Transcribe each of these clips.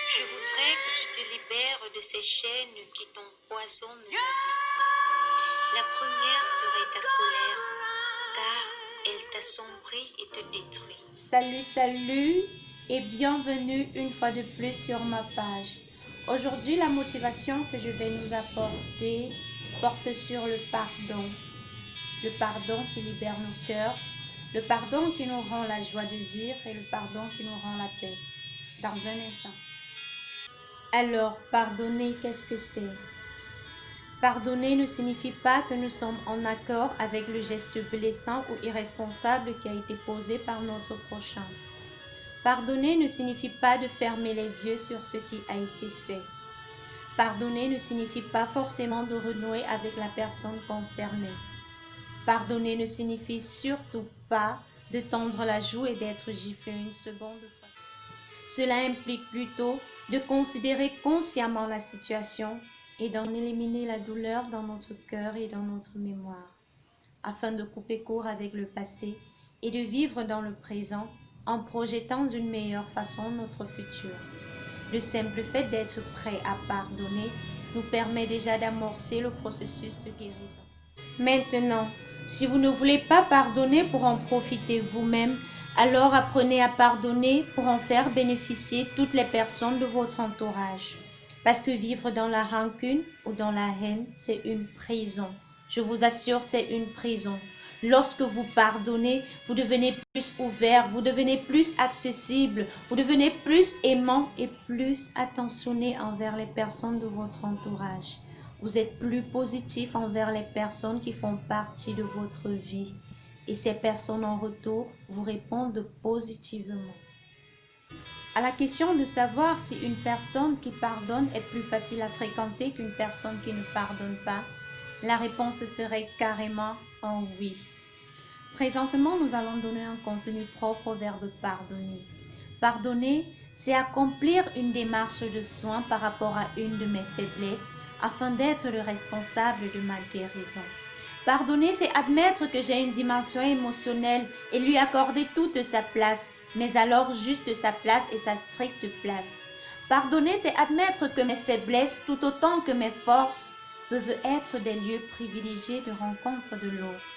Je voudrais que tu te libères de ces chaînes qui t'empoisonnent la vie. La première serait ta colère, car elle t'assombrit et te détruit. Salut et bienvenue une fois de plus sur ma page. Aujourd'hui, la motivation que je vais nous apporter porte sur le pardon. Le pardon qui libère nos cœurs, le pardon qui nous rend la joie de vivre et le pardon qui nous rend la paix. Dans un instant. Alors, pardonner, qu'est-ce que c'est? Pardonner ne signifie pas que nous sommes en accord avec le geste blessant ou irresponsable qui a été posé par notre prochain. Pardonner ne signifie pas de fermer les yeux sur ce qui a été fait. Pardonner ne signifie pas forcément de renouer avec la personne concernée. Pardonner ne signifie surtout pas de tendre la joue et d'être giflé une seconde fois. Cela implique plutôt de considérer consciemment la situation et d'en éliminer la douleur dans notre cœur et dans notre mémoire, afin de couper court avec le passé et de vivre dans le présent en projetant d'une meilleure façon notre futur. Le simple fait d'être prêt à pardonner nous permet déjà d'amorcer le processus de guérison. Maintenant, si vous ne voulez pas pardonner pour en profiter vous-même, alors apprenez à pardonner pour en faire bénéficier toutes les personnes de votre entourage. Parce que vivre dans la rancune ou dans la haine, c'est une prison. Je vous assure, c'est une prison. Lorsque vous pardonnez, vous devenez plus ouvert, vous devenez plus accessible, vous devenez plus aimant et plus attentionné envers les personnes de votre entourage. Vous êtes plus positif envers les personnes qui font partie de votre vie. Et ces personnes en retour vous répondent positivement. À la question de savoir si une personne qui pardonne est plus facile à fréquenter qu'une personne qui ne pardonne pas, la réponse serait carrément un oui. Présentement, nous allons donner un contenu propre au verbe pardonner. Pardonner, c'est accomplir une démarche de soin par rapport à une de mes faiblesses afin d'être le responsable de ma guérison. Pardonner, c'est admettre que j'ai une dimension émotionnelle et lui accorder toute sa place, mais alors juste sa place et sa stricte place. Pardonner, c'est admettre que mes faiblesses, tout autant que mes forces, peuvent être des lieux privilégiés de rencontre de l'autre.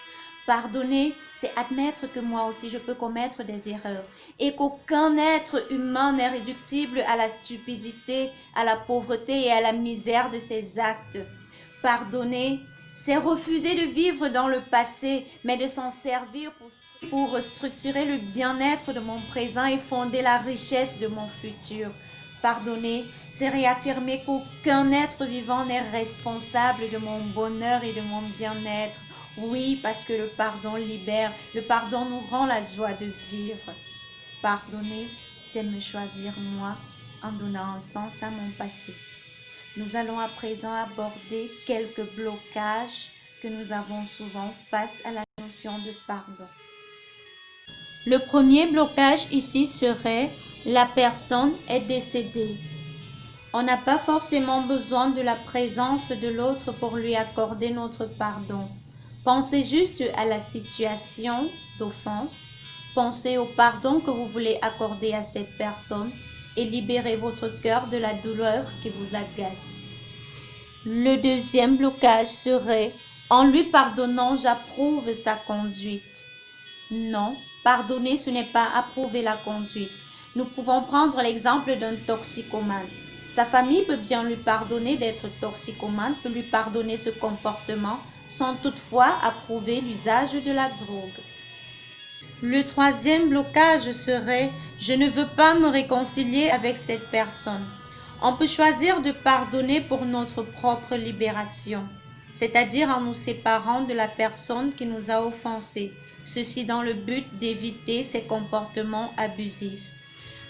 Pardonner, c'est admettre que moi aussi je peux commettre des erreurs et qu'aucun être humain n'est réductible à la stupidité, à la pauvreté et à la misère de ses actes. Pardonner, c'est refuser de vivre dans le passé, mais de s'en servir pour structurer le bien-être de mon présent et fonder la richesse de mon futur. Pardonner, c'est réaffirmer qu'aucun être vivant n'est responsable de mon bonheur et de mon bien-être. Oui, parce que le pardon libère, le pardon nous rend la joie de vivre. Pardonner, c'est me choisir moi en donnant un sens à mon passé. Nous allons à présent aborder quelques blocages que nous avons souvent face à la notion de pardon. Le premier blocage ici serait la personne est décédée. On n'a pas forcément besoin de la présence de l'autre pour lui accorder notre pardon. Pensez juste à la situation d'offense. Pensez au pardon que vous voulez accorder à cette personne et libérez votre cœur de la douleur qui vous agace. Le deuxième blocage serait en lui pardonnant, j'approuve sa conduite. Non, pardonner, ce n'est pas approuver la conduite. Nous pouvons prendre l'exemple d'un toxicomane. Sa famille peut bien lui pardonner d'être toxicomane, peut lui pardonner ce comportement, sans toutefois approuver l'usage de la drogue. Le troisième blocage serait « je ne veux pas me réconcilier avec cette personne ». On peut choisir de pardonner pour notre propre libération, c'est-à-dire en nous séparant de la personne qui nous a offensés, ceci dans le but d'éviter ces comportements abusifs.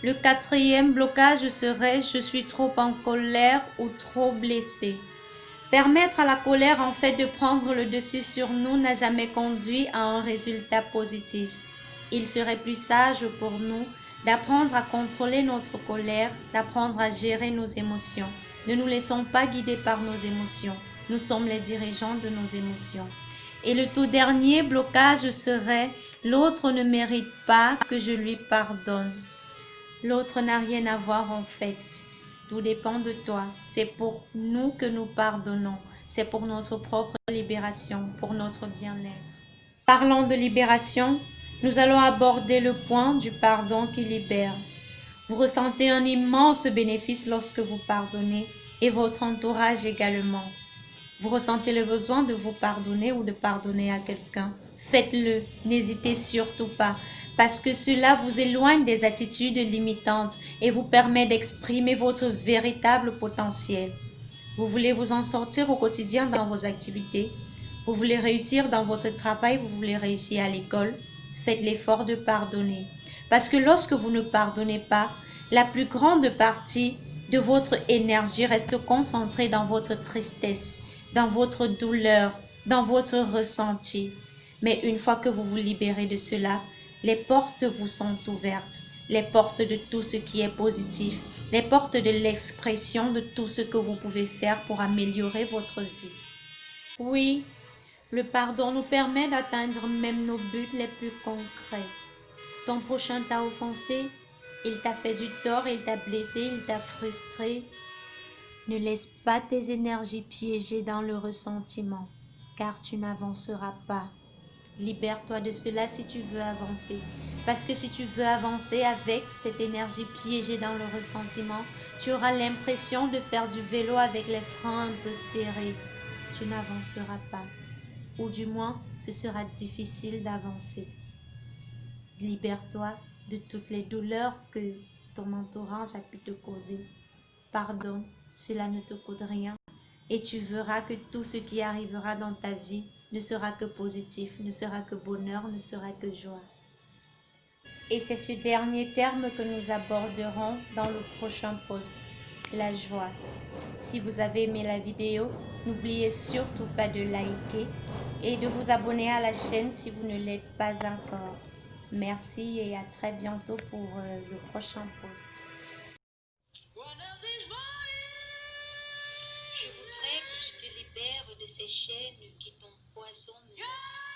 Le quatrième blocage serait « je suis trop en colère ou trop blessé ». Permettre à la colère en fait de prendre le dessus sur nous n'a jamais conduit à un résultat positif. Il serait plus sage pour nous d'apprendre à contrôler notre colère, d'apprendre à gérer nos émotions. Ne nous laissons pas guider par nos émotions. Nous sommes les dirigeants de nos émotions. Et le tout dernier blocage serait « l'autre ne mérite pas que je lui pardonne ». L'autre n'a rien à voir en fait. Tout dépend de toi. C'est pour nous que nous pardonnons. C'est pour notre propre libération, pour notre bien-être. Parlant de libération, nous allons aborder le point du pardon qui libère. Vous ressentez un immense bénéfice lorsque vous pardonnez et votre entourage également. Vous ressentez le besoin de vous pardonner ou de pardonner à quelqu'un. Faites-le, n'hésitez surtout pas, parce que cela vous éloigne des attitudes limitantes et vous permet d'exprimer votre véritable potentiel. Vous voulez vous en sortir au quotidien dans vos activités. Vous voulez réussir dans votre travail, vous voulez réussir à l'école. Faites l'effort de pardonner. Parce que lorsque vous ne pardonnez pas, la plus grande partie de votre énergie reste concentrée dans votre tristesse, dans votre douleur, dans votre ressenti. Mais une fois que vous vous libérez de cela, les portes vous sont ouvertes. Les portes de tout ce qui est positif, les portes de l'expression de tout ce que vous pouvez faire pour améliorer votre vie. Oui, le pardon nous permet d'atteindre même nos buts les plus concrets. Ton prochain t'a offensé, il t'a fait du tort, il t'a blessé, il t'a frustré. Ne laisse pas tes énergies piégées dans le ressentiment, car tu n'avanceras pas. Libère-toi de cela si tu veux avancer. Parce que si tu veux avancer avec cette énergie piégée dans le ressentiment, tu auras l'impression de faire du vélo avec les freins un peu serrés. Tu n'avanceras pas. Ou du moins, ce sera difficile d'avancer. Libère-toi de toutes les douleurs que ton entourage a pu te causer. Pardon, cela ne te coûte rien. Et tu verras que tout ce qui arrivera dans ta vie ne sera que positif, ne sera que bonheur, ne sera que joie. Et c'est ce dernier terme que nous aborderons dans le prochain post, la joie. Si vous avez aimé la vidéo, n'oubliez surtout pas de liker et de vous abonner à la chaîne si vous ne l'êtes pas encore. Merci et à très bientôt pour le prochain post. Je voudrais que tu te libères de ces chaînes qui t'empoisonnent la vie.